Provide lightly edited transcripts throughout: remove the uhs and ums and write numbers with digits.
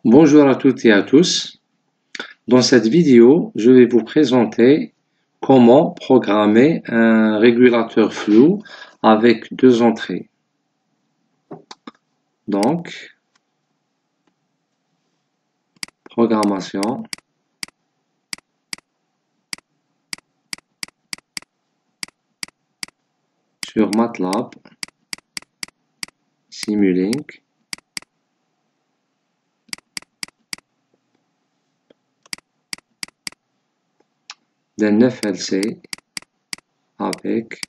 Bonjour à toutes et à tous. Dans cette vidéo, je vais vous présenter comment programmer un régulateur flou avec deux entrées. Donc, programmation, sur MATLAB, Simulink, d'un FLC avec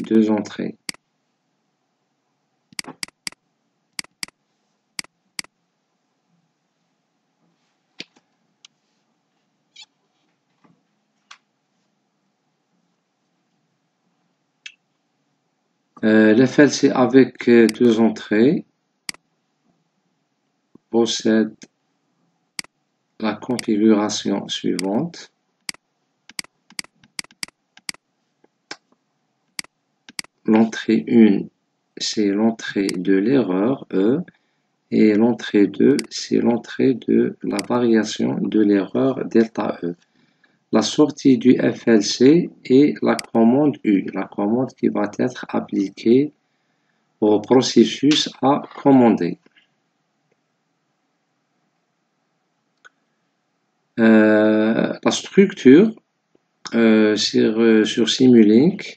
deux entrées. L'FLC avec deux entrées possède la configuration suivante. L'entrée 1, c'est l'entrée de l'erreur E, et l'entrée 2, c'est l'entrée de la variation de l'erreur delta E. La sortie du FLC est la commande U, la commande qui va être appliquée au processus à commander. La structure sur Simulink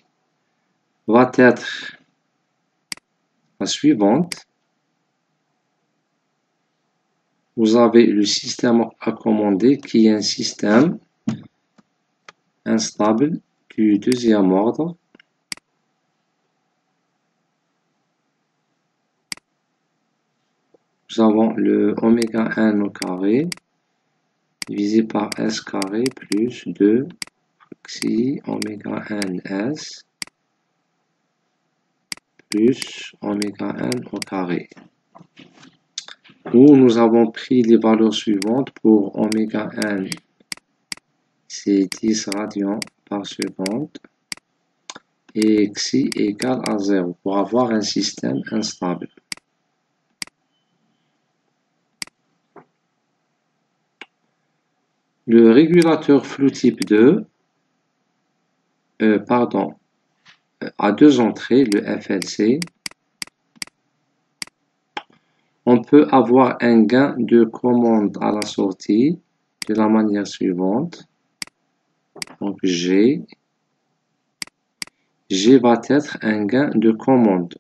va être la suivante. Vous avez le système à commander qui est un système instable du deuxième ordre. Nous avons le oméga n au carré divisé par s carré plus 2 xi oméga n s plus oméga n au carré. Où nous avons pris les valeurs suivantes pour oméga n, c'est 10 radians par seconde, et xi égale à 0 pour avoir un système instable. Le régulateur flou type 2, a deux entrées, le FLC. On peut avoir un gain de commande à la sortie de la manière suivante. Donc G va être un gain de commande.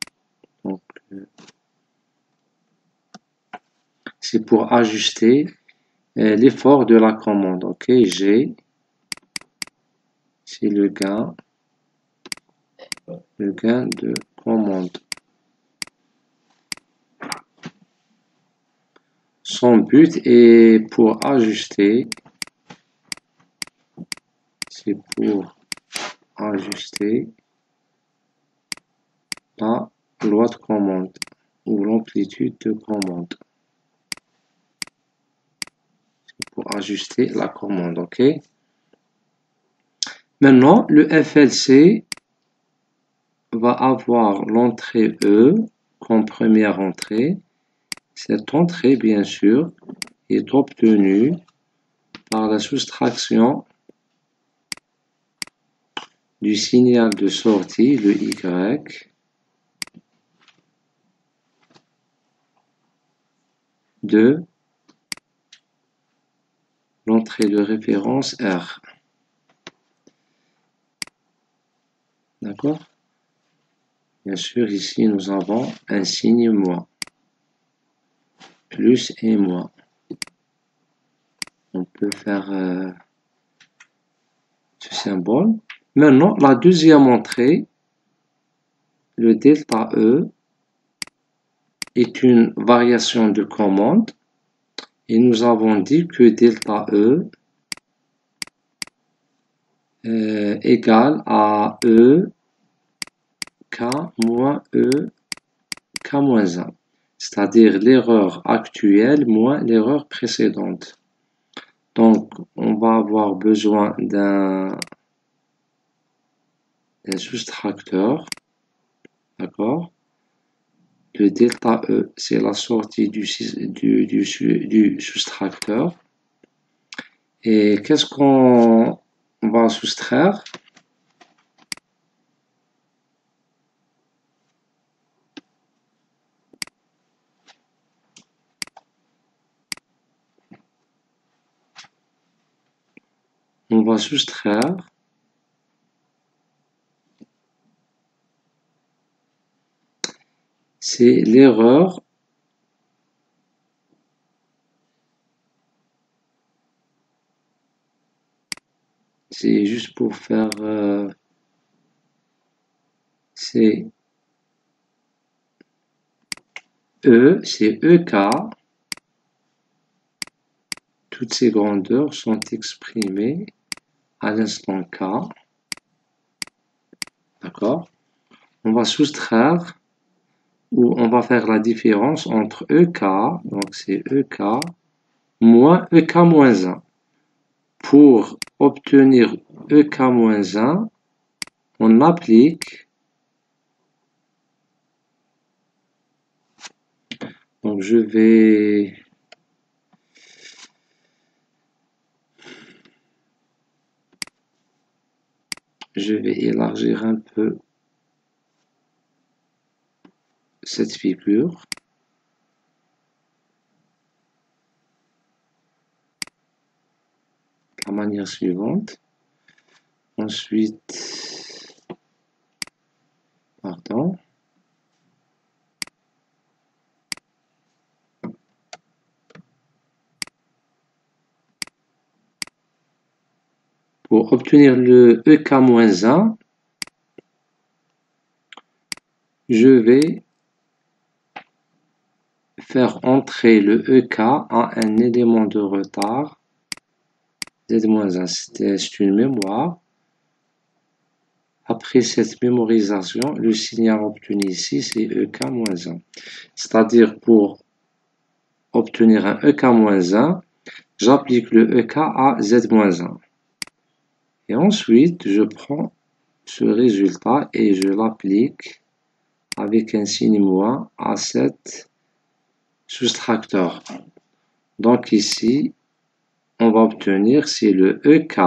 Donc c'est pour ajuster l'effort de la commande. Ok, G, c'est le gain de commande. Son but est pour ajuster, c'est pour ajuster la loi de commande ou l'amplitude de commande. C'est pour ajuster la commande, ok? Maintenant, le FLC va avoir l'entrée E comme première entrée. Cette entrée, bien sûr, est obtenue par la soustraction du signal de sortie, le Y, de l'entrée de référence R. D'accord? Bien sûr, ici, nous avons un signe moins. Plus et moins. On peut faire ce symbole. Maintenant, la deuxième entrée, le delta E, est une variation de commande. Et nous avons dit que delta E égale à E K moins E K moins 1. C'est-à-dire l'erreur actuelle moins l'erreur précédente. Donc, on va avoir besoin d'un soustracteur, d'accord? Le delta E, c'est la sortie du soustracteur. Et qu'est-ce qu'on va soustraire? On va soustraire c'est l'erreur c'est juste pour faire c'est c'est EK. Toutes ces grandeurs sont exprimées à l'instant K. D'accord? On va soustraire ou on va faire la différence entre EK, donc c'est EK, moins EK moins 1. Pour obtenir EK moins 1, on applique, donc je vais élargir un peu cette figure. De la manière suivante. Ensuite, pardon. Pour obtenir le EK-1, je vais faire entrer le EK à un élément de retard Z-1. C'est une mémoire. Après cette mémorisation, le signal obtenu ici, c'est EK-1. C'est-à-dire pour obtenir un EK-1, j'applique le EK à Z-1. Et ensuite, je prends ce résultat et je l'applique avec un signe moins à cet soustracteur. Donc ici, on va obtenir, c'est le EK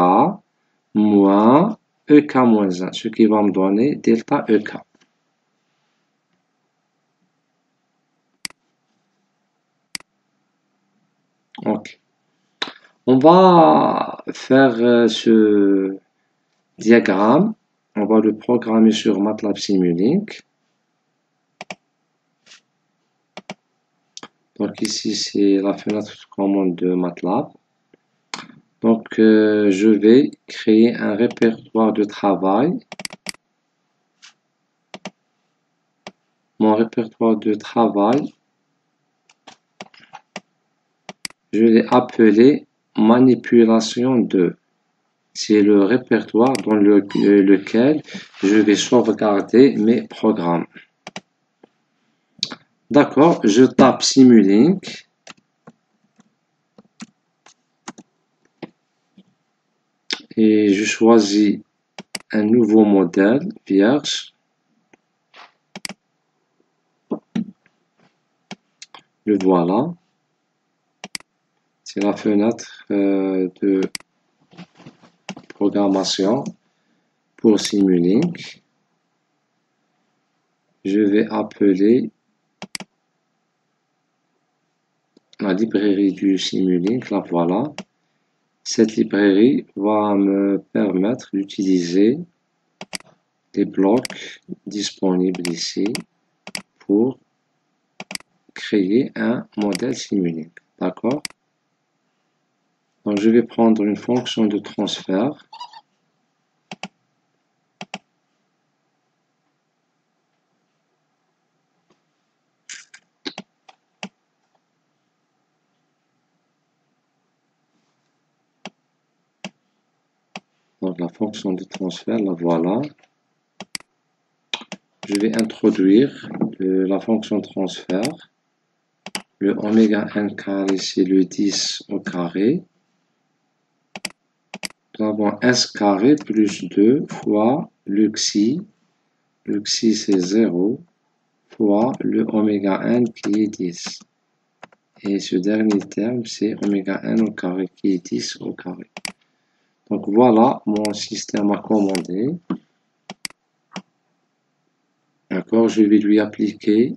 moins EK moins 1, ce qui va me donner delta EK. Ok. On va faire ce diagramme. On va le programmer sur MATLAB Simulink. Donc ici, c'est la fenêtre de commande de MATLAB. Donc, je vais créer un répertoire de travail. Mon répertoire de travail, je l'ai appelé manipulation 2. C'est le répertoire dans lequel je vais sauvegarder mes programmes. D'accord, je tape Simulink. Et je choisis un nouveau modèle vierge. Le voilà. C'est la fenêtre de programmation pour Simulink. Je vais appeler la librairie du Simulink, la voilà. Cette librairie va me permettre d'utiliser les blocs disponibles ici pour créer un modèle Simulink. D'accord? Donc je vais prendre une fonction de transfert. Donc la fonction de transfert, la voilà. Je vais introduire la fonction transfert. Le oméga n carré, c'est le 10 au carré. Nous avons s carré plus 2 fois le xi. Le xi, c'est 0 fois le oméga n qui est 10. Et ce dernier terme, c'est oméga n au carré qui est 10 au carré. Donc voilà mon système à commander. D'accord, je vais lui appliquer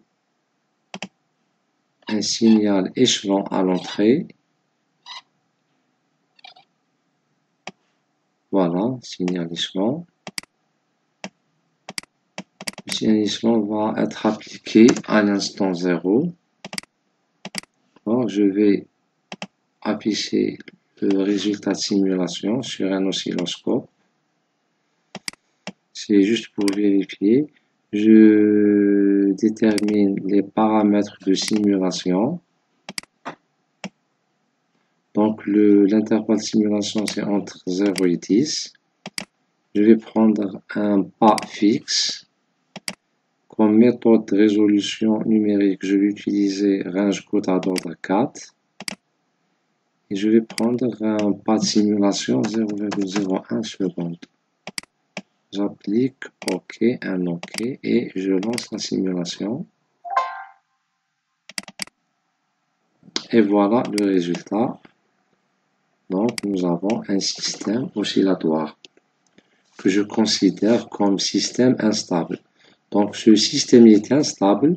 un signal échelon à l'entrée. Voilà, signal échelon. Le signal échelon va être appliqué à l'instant 0. Alors, je vais afficher le résultat de simulation sur un oscilloscope. C'est juste pour vérifier. Je détermine les paramètres de simulation. Donc, l'intervalle de simulation, c'est entre 0 et 10. Je vais prendre un pas fixe. Comme méthode de résolution numérique, je vais utiliser range code d'ordre 4. Et je vais prendre un pas de simulation 0,01 seconde. J'applique OK, un OK, et je lance la simulation. Et voilà le résultat. Donc, nous avons un système oscillatoire que je considère comme système instable. Donc, ce système est instable.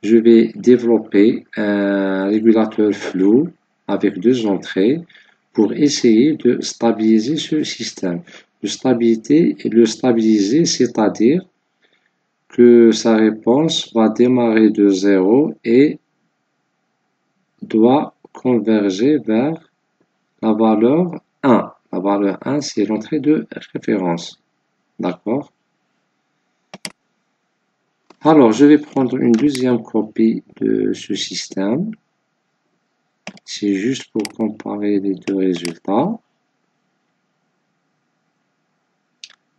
Je vais développer un régulateur flou avec 2 entrées pour essayer de stabiliser ce système. Le stabiliser, c'est-à-dire que sa réponse va démarrer de 0 et doit converger vers la valeur 1. La valeur 1, c'est l'entrée de référence. D'accord? Alors, je vais prendre une deuxième copie de ce système. C'est juste pour comparer les deux résultats.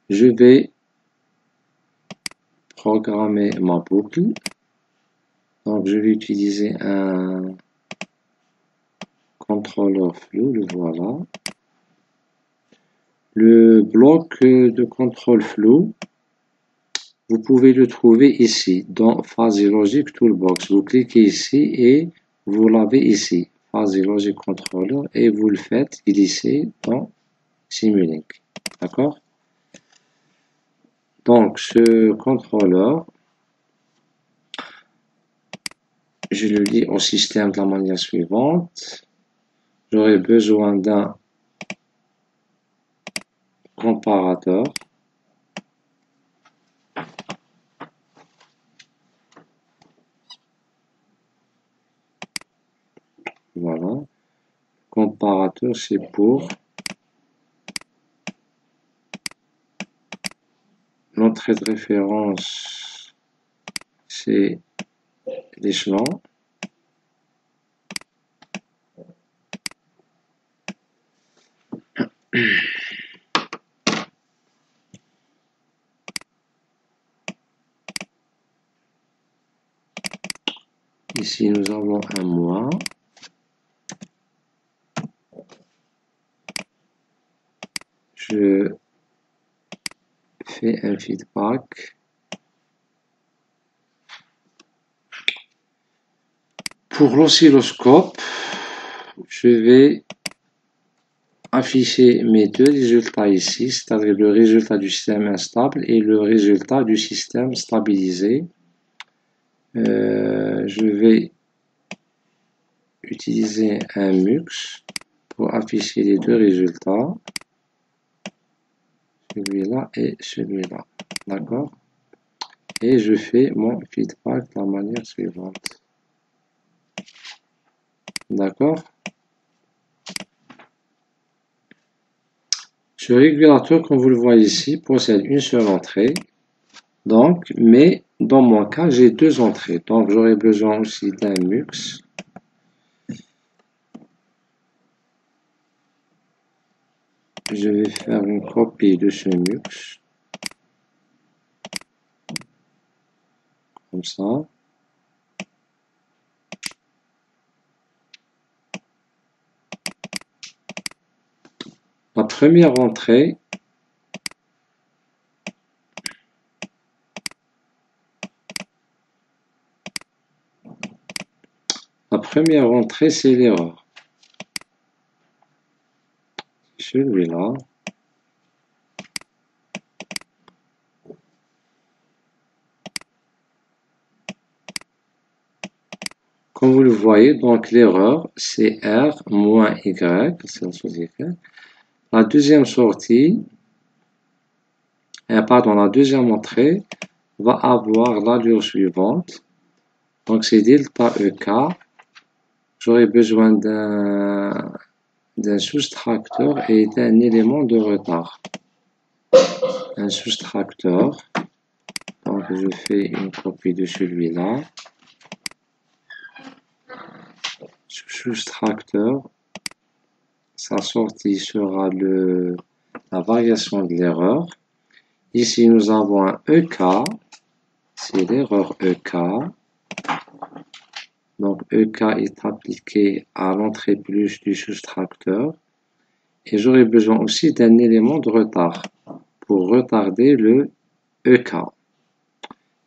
Je vais programmer ma boucle. Donc, je vais utiliser un contrôleur flou, le voilà. Le bloc de contrôle flou, vous pouvez le trouver ici, dans Fuzzy Logic Toolbox. Vous cliquez ici et vous l'avez ici, Fuzzy Logic Controller, et vous le faites glisser dans Simulink. D'accord? Donc, ce contrôleur, je le lis au système de la manière suivante. J'aurai besoin d'un comparateur. Voilà. Comparateur, c'est pour l'entrée de référence, c'est l'échelon. Ici, nous avons un moins. Je fais un feedback. Pour l'oscilloscope, je vais afficher mes deux résultats ici, c'est-à-dire le résultat du système instable et le résultat du système stabilisé. Je vais utiliser un MUX pour afficher les deux résultats, celui-là et celui-là, d'accord? Et je fais mon feedback de la manière suivante, d'accord? Ce régulateur, comme vous le voyez ici, possède une seule entrée, donc, mais dans mon cas, j'ai 2 entrées, donc j'aurai besoin aussi d'un MUX. Je vais faire une copie de ce MUX, comme ça. La première entrée, première entrée, c'est l'erreur. Celui-là. Comme vous le voyez, donc l'erreur, c'est R moins Y, c'est la sortie Y. La deuxième sortie, pardon, la deuxième entrée va avoir l'allure suivante. Donc c'est delta EK. J'aurai besoin d'un soustracteur et d'un élément de retard. Un soustracteur. Donc je fais une copie de celui-là. Soustracteur. Sa sortie sera la variation de l'erreur. Ici, nous avons un EK, c'est l'erreur EK. Donc, EK est appliqué à l'entrée plus du soustracteur. Et j'aurai besoin aussi d'un élément de retard pour retarder le EK.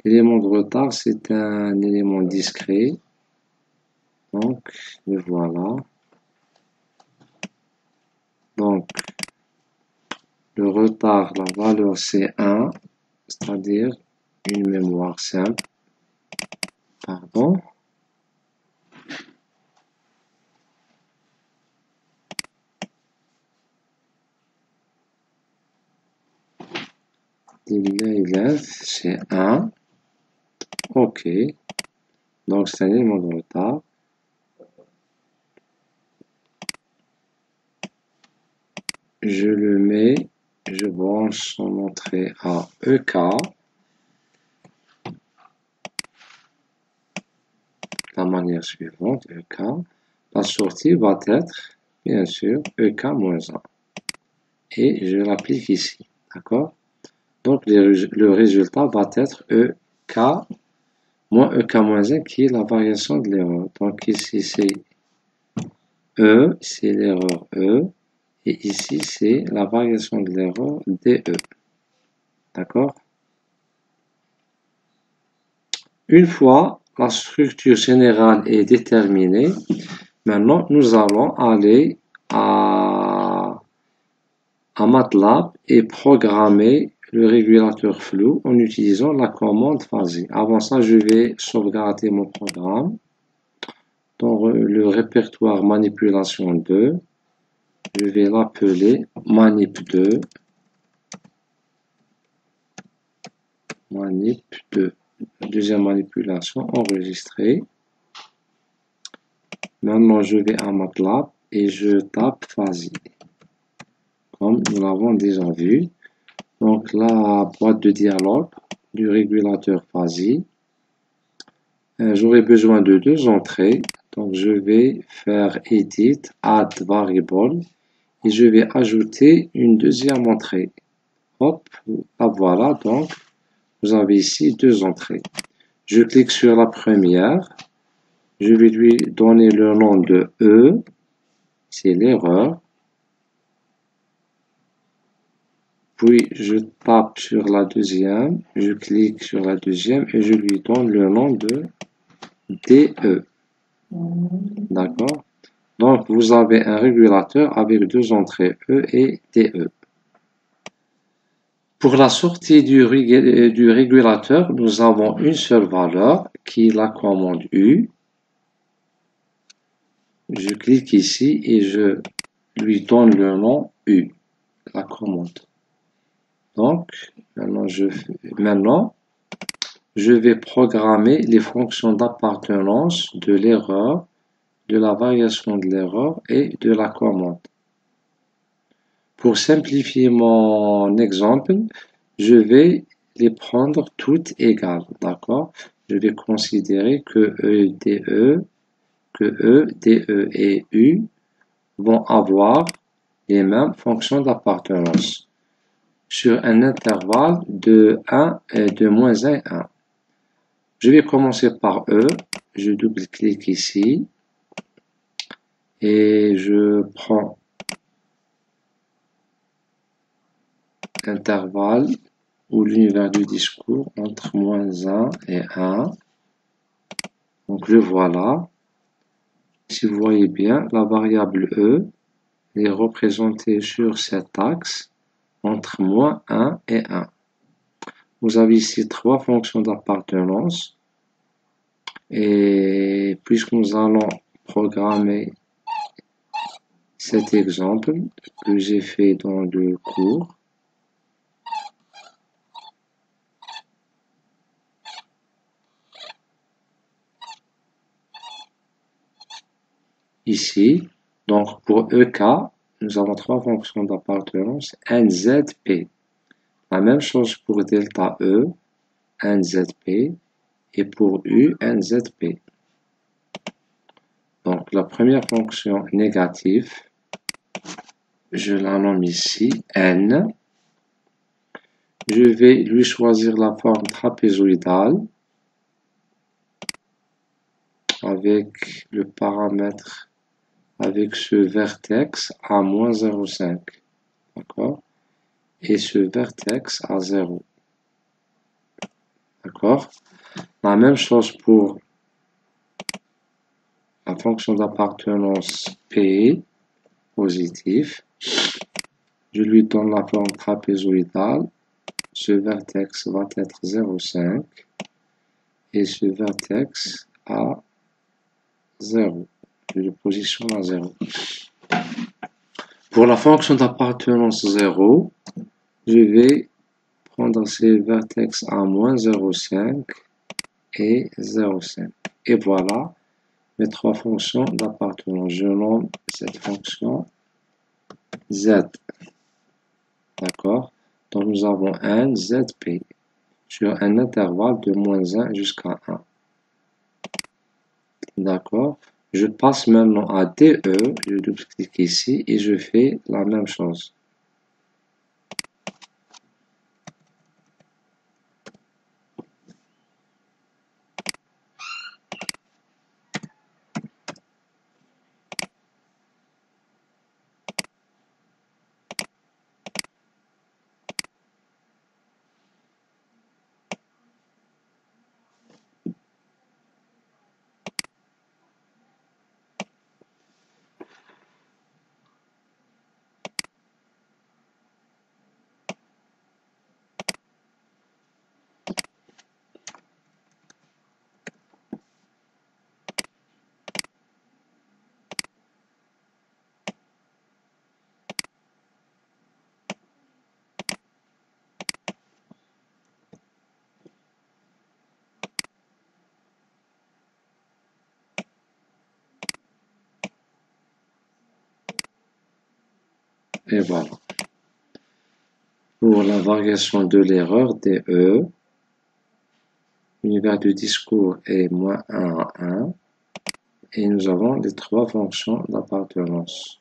L'élément de retard, c'est un élément discret. Donc, le voilà. Donc, le retard, la valeur c'est 1, c'est-à-dire une mémoire simple. Pardon. Delay length, c'est 1. OK. Donc, c'est un élément de retard. Je le mets, je branche son entrée à EK. La manière suivante, EK. La sortie va être, bien sûr, EK-1. Et je l'applique ici. D'accord? Donc, le résultat va être EK moins EK-1 qui est la variation de l'erreur. Donc, ici, c'est E, c'est l'erreur E. Et ici, c'est la variation de l'erreur DE. D'accord? Une fois la structure générale est déterminée, maintenant, nous allons aller à MATLAB et programmer le régulateur flou en utilisant la commande phasée. Avant ça, je vais sauvegarder mon programme dans le répertoire manipulation 2. Je vais l'appeler manip2. Manip2. Deuxième manipulation enregistrée. Maintenant, je vais à MATLAB et je tape phasé. Comme nous l'avons déjà vu. Donc, la boîte de dialogue du régulateur phasé. J'aurai besoin de deux entrées. Donc, je vais faire Edit, Add Variable. Et je vais ajouter une deuxième entrée. Hop, la voilà. Donc, vous avez ici deux entrées. Je clique sur la première. Je vais lui donner le nom de E. C'est l'erreur. Puis, je tape sur la deuxième. Je clique sur la deuxième et je lui donne le nom de DE. D'accord? Donc, vous avez un régulateur avec deux entrées E et DE. Pour la sortie du régulateur, nous avons une seule valeur qui est la commande U. Je clique ici et je lui donne le nom U, la commande. Donc, maintenant, je vais programmer les fonctions d'appartenance de l'erreur, de la variation de l'erreur et de la commande. Pour simplifier mon exemple, je vais les prendre toutes égales, d'accord? Je vais considérer que E, DE et U vont avoir les mêmes fonctions d'appartenance sur un intervalle de 1 et de moins 1 et 1. Je vais commencer par E, je double-clique ici et je prends intervalle ou l'univers du discours entre moins 1 et 1. Donc le voilà. Si vous voyez bien, la variable E est représentée sur cet axe entre moins 1 et 1. Vous avez ici trois fonctions d'appartenance. Et puisque nous allons programmer cet exemple que j'ai fait dans le cours, ici, donc pour EK, nous avons trois fonctions d'appartenance, NZP. La même chose pour delta E, NZP, et pour U, NZP. Donc la première fonction négative, je la nomme ici N. Je vais lui choisir la forme trapézoïdale avec le paramètre, avec ce vertex à moins 0,5. D'accord? Et ce vertex à 0. D'accord? La même chose pour la fonction d'appartenance P, positif. Je lui donne la forme trapézoïdale. Ce vertex va être 0,5 et ce vertex à 0. Je le positionne à 0. Pour la fonction d'appartenance 0, je vais prendre ces vertex à moins 0,5 et 0,5. Et voilà mes trois fonctions d'appartenance. Je nomme cette fonction Z. D'accord? Donc nous avons un ZP sur un intervalle de moins 1 jusqu'à 1. D'accord? Je passe maintenant à DE, je double-clique ici et je fais la même chose. Et voilà. Pour la variation de l'erreur DE, l'univers du discours est moins 1 à 1. Et nous avons les trois fonctions d'appartenance.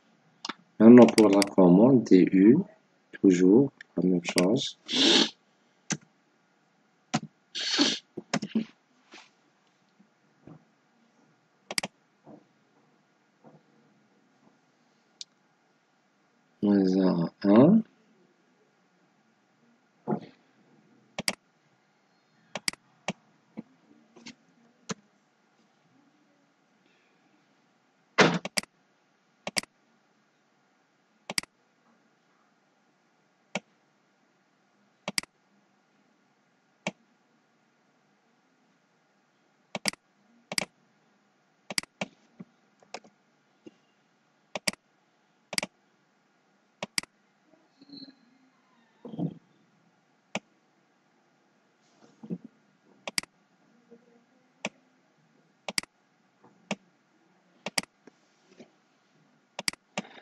Maintenant pour la commande DU, toujours la même chose. Moins 1 à 1.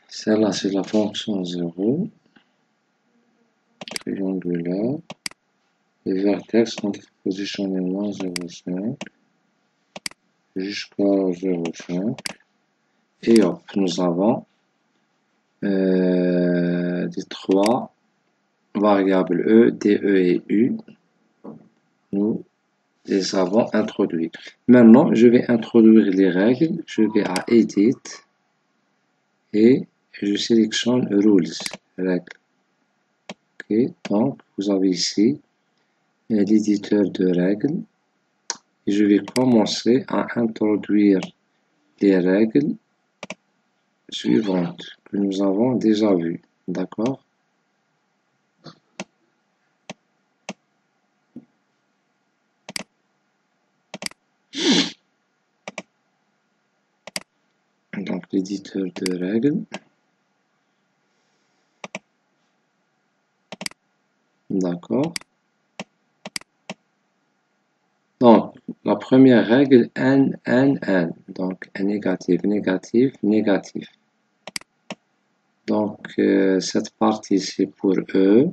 Celle-là, c'est la fonction 0, triangulaire. Les vertex sont positionnés moins 0,5 jusqu'à 0,5. Et hop, nous avons les trois variables E, DE et U. Nous les avons introduits. Maintenant, je vais introduire les règles. Je vais à Edit et je sélectionne Rules, règles. Ok, donc vous avez ici l'éditeur de règles. Et je vais commencer à introduire les règles suivantes que nous avons déjà vues. D'accord? Donc, l'éditeur de règles. D'accord. Donc, la première règle, n. Donc, n négatif, négatif, négatif. Donc, cette partie, c'est pour E,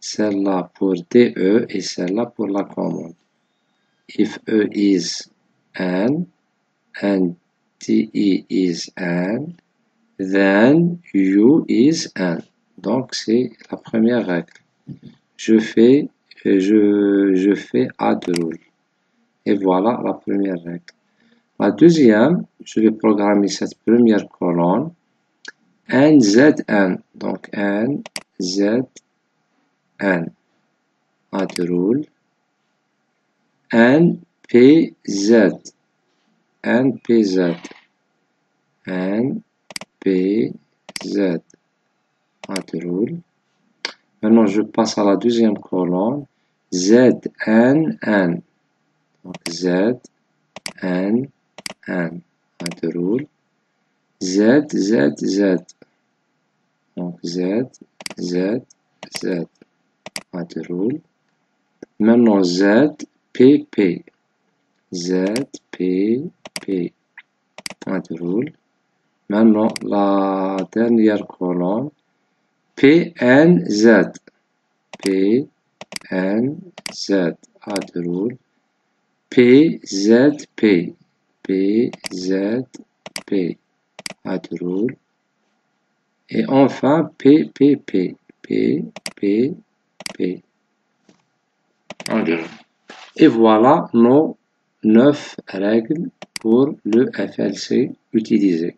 celle-là pour DE et celle-là pour la commande. If E is n, and DE is n, then U is n. Donc, c'est la première règle. Je fais add rule. Et voilà la première règle. La deuxième, je vais programmer cette première colonne. NZN. Donc, NZN. Add rule. NPZ. NPZ. NPZ. Add rule. Maintenant, je passe à la deuxième colonne. ZNN. Donc, ZNN. Add rule. ZZZ. Donc, ZZZ. Add rule. Maintenant, ZPP. ZPP. Add rule. Maintenant, la dernière colonne. PNZ. PNZ. Add rule. PZP. PZP. Add rule. Et enfin, PPP. PPP. Et voilà nos 9 règles pour le FLC utilisé.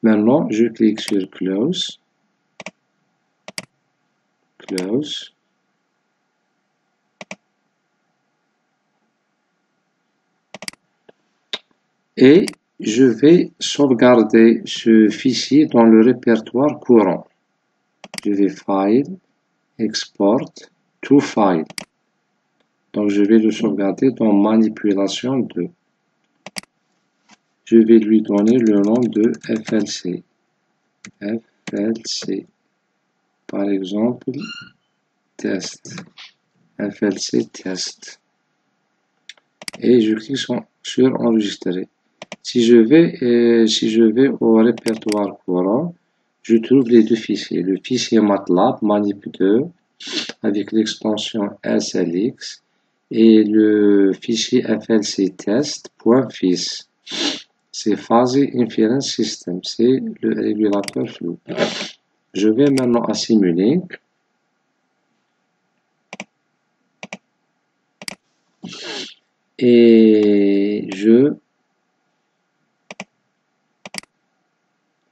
Maintenant, je clique sur Close. Close. Et je vais sauvegarder ce fichier dans le répertoire courant. Je vais File, Export, to File. Donc, je vais le sauvegarder dans Manipulation 2. Je vais lui donner le nom de FLC. FLC. Par exemple, test. FLC test. Et je clique sur enregistrer. Si je vais au répertoire courant, je trouve les deux fichiers. Le fichier MATLAB manip2 avec l'extension SLX et le fichier FLC test.fis. C'est Fuzzy Inference System, c'est le régulateur flou. Je vais maintenant à Simulink. Et je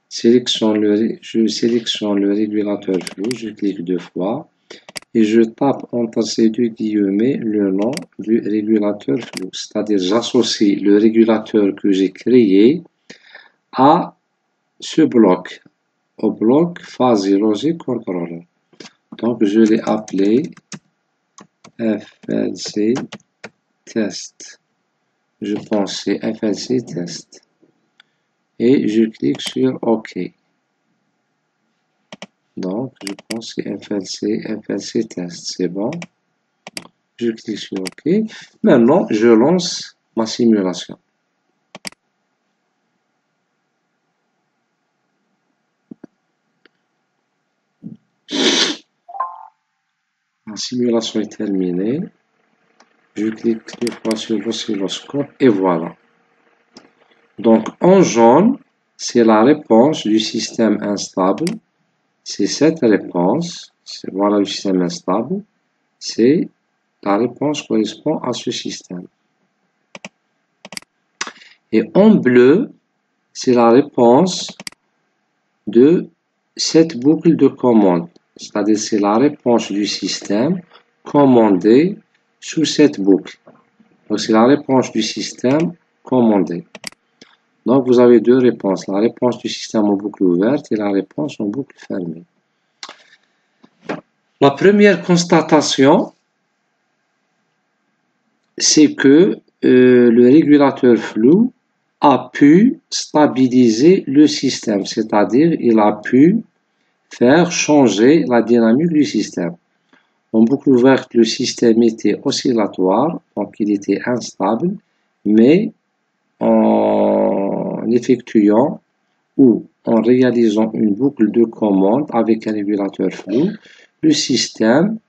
sélectionne le régulateur flou, je clique 2 fois et je tape entre ces deux guillemets le nom du régulateur flou. C'est-à-dire j'associe le régulateur que j'ai créé à ce bloc, au bloc Fuzzy Logic Controller. Donc je l'ai appelé FLC test. Je pense c'est FLC test. Et je clique sur OK. Donc, je pense que FLC test, c'est bon. Je clique sur OK. Maintenant, je lance ma simulation. Ma simulation est terminée. Je clique 2 fois sur l'oscilloscope et voilà. Donc, en jaune, c'est la réponse du système instable. C'est cette réponse. Voilà le système instable. C'est la réponse correspond à ce système. Et en bleu, c'est la réponse de cette boucle de commande. C'est-à-dire c'est la réponse du système commandée sous cette boucle. Donc c'est la réponse du système commandée. Donc, vous avez deux réponses, la réponse du système en boucle ouverte et la réponse en boucle fermée. La première constatation, c'est que le régulateur flou a pu stabiliser le système, c'est-à-dire il a pu faire changer la dynamique du système. En boucle ouverte, le système était oscillatoire, donc il était instable, mais en effectuant ou en réalisant une boucle de commande avec un régulateur flou, le système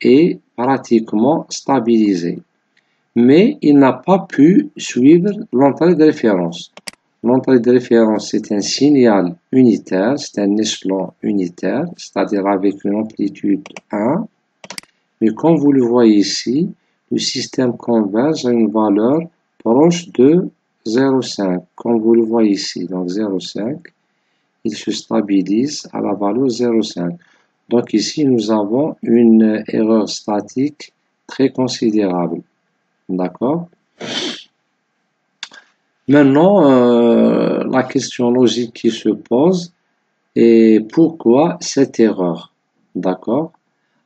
est pratiquement stabilisé. Mais il n'a pas pu suivre l'entrée de référence. L'entrée de référence, c'est un signal unitaire, c'est un échelon unitaire, c'est-à-dire avec une amplitude 1. Mais comme vous le voyez ici, le système converge à une valeur proche de 0,5. Comme vous le voyez ici, donc 0,5, il se stabilise à la valeur 0,5. Donc ici, nous avons une erreur statique très considérable. D'accord? Maintenant, la question logique qui se pose est pourquoi cette erreur? D'accord?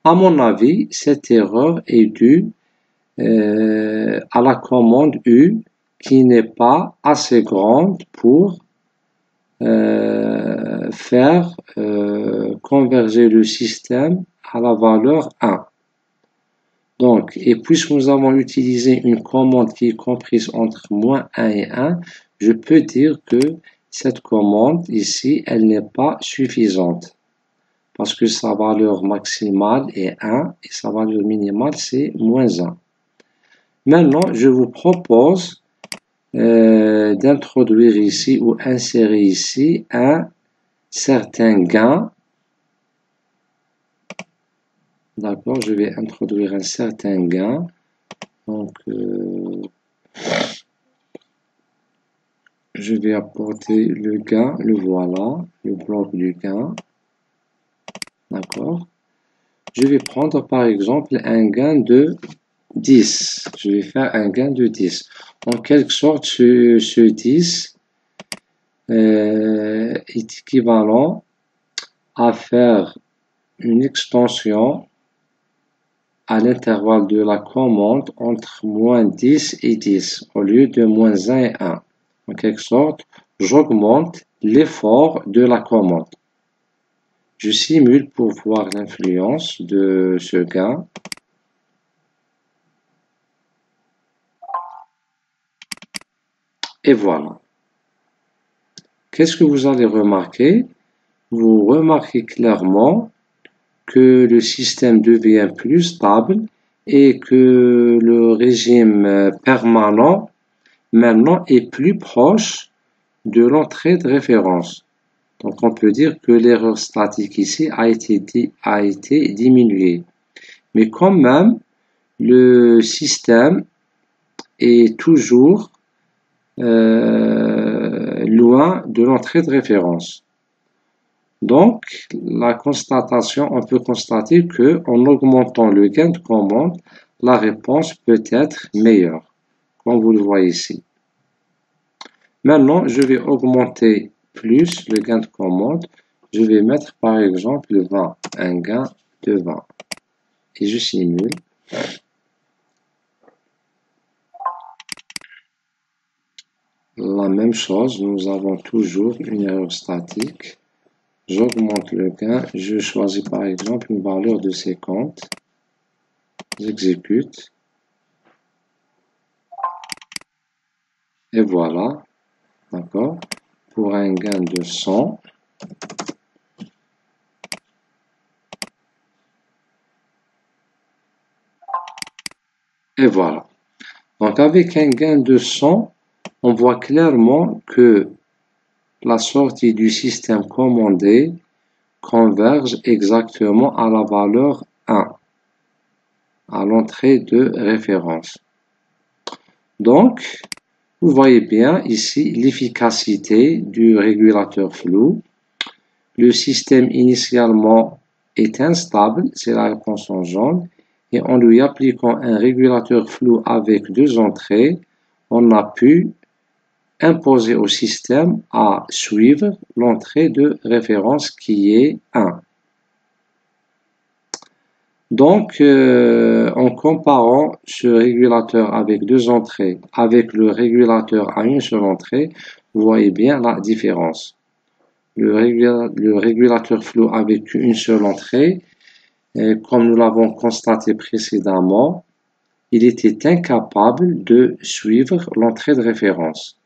À mon avis, cette erreur est due à la commande U qui n'est pas assez grande pour faire converger le système à la valeur 1. Donc, et puisque nous avons utilisé une commande qui est comprise entre moins 1 et 1, je peux dire que cette commande ici, elle n'est pas suffisante. Parce que sa valeur maximale est 1 et sa valeur minimale c'est moins 1. Maintenant, je vous propose d'introduire ici ou insérer ici un certain gain. D'accord, je vais introduire un certain gain. Donc, je vais apporter le gain, le voilà, le bloc du gain. D'accord. Je vais prendre par exemple un gain de 10. Je vais faire un gain de 10. En quelque sorte, ce 10 est équivalent à faire une extension à l'intervalle de la commande entre moins 10 et 10 au lieu de moins 1 et 1. En quelque sorte, j'augmente l'effort de la commande. Je simule pour voir l'influence de ce gain. Et voilà. Qu'est-ce que vous allez remarquer? Vous remarquez clairement que le système devient plus stable et que le régime permanent maintenant est plus proche de l'entrée de référence. Donc on peut dire que l'erreur statique ici a été diminuée. Mais quand même, le système est toujours loin de l'entrée de référence. Donc, la constatation, on peut constater que en augmentant le gain de commande, la réponse peut être meilleure, comme vous le voyez ici. Maintenant, je vais augmenter plus le gain de commande. Je vais mettre par exemple 20, un gain de 20. Et je simule. La même chose, nous avons toujours une erreur statique. J'augmente le gain, je choisis par exemple une valeur de 50. J'exécute. Et voilà. D'accord? Pour un gain de 100. Et voilà. Donc avec un gain de 100, on voit clairement que la sortie du système commandé converge exactement à la valeur 1, à l'entrée de référence. Donc, vous voyez bien ici l'efficacité du régulateur flou. Le système initialement est instable, c'est la réponse en jaune, et en lui appliquant un régulateur flou avec deux entrées, on a pu imposer au système à suivre l'entrée de référence qui est 1. Donc, en comparant ce régulateur avec deux entrées avec le régulateur à une seule entrée, vous voyez bien la différence. Le régulateur flou avec une seule entrée, comme nous l'avons constaté précédemment, il était incapable de suivre l'entrée de référence.